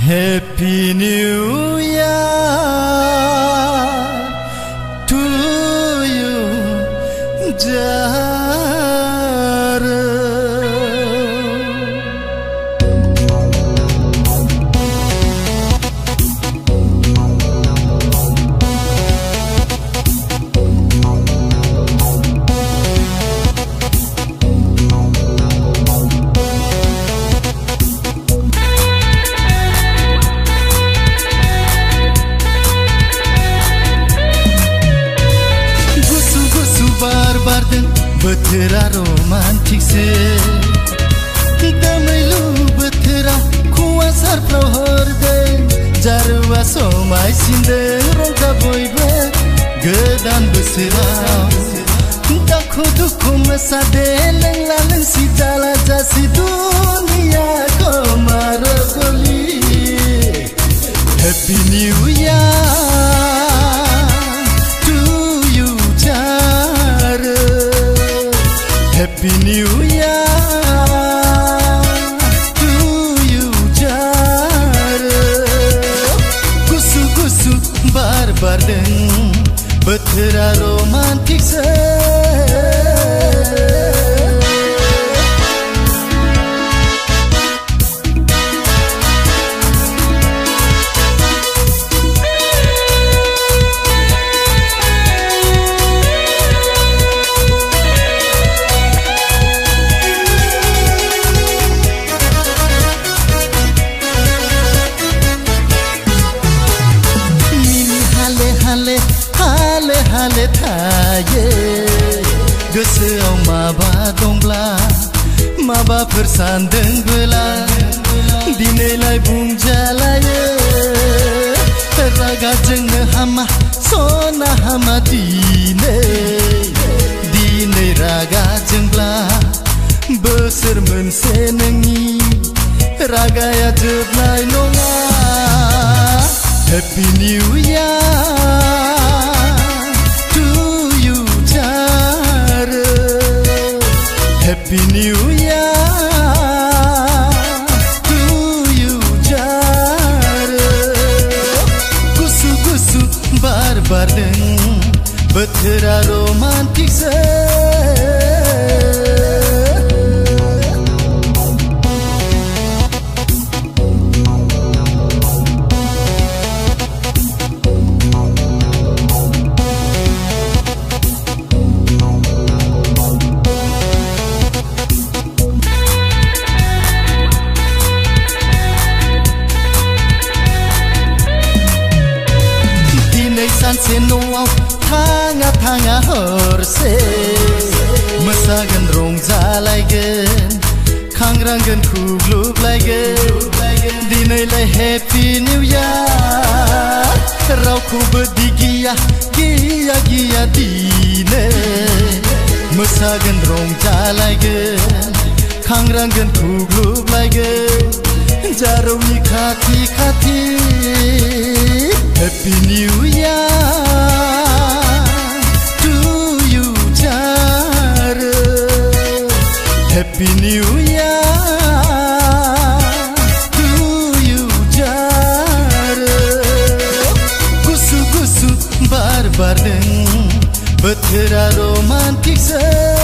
Happy New Year to you, Jara. Betera romantik se Damailu betera kuasar prohorde Jarwa somai sinde rongka boibe Gedan besirau Dakho dukho mesade Lenglaleng si jala jasi dunia ko maragoli Happy New Year Happy New Year to you, Jara. Gusu bar deng betera romantik se. Hale thaye gosoआव माबा दंब्ला माबा सानदों बोला दिनैलाय बुंजालायो रागा जोंनो हामा सना हामा दिनै रागा जोंब्ला बोसोर मोनसे नोंनि रागाया जोबनाय नङा Happy New Year Happy New Year to you, Jara. Gusu bar deng betera romantik se. Sanse no'aw थाङा हरसे मोसागोन रंजालायगोन खांग्रांगोन खुग्लुबलायगोन दिनैलाय Happy New Year रावखौबो दिगिया दिनै मोसागोन रंजालायगोन खांग्रांगोन खुग्लुबलायगोन जारौनि खाथि Happy New Year to you, Jara. Happy New Year to you, Jara. Gusu bar deng betera romantik se.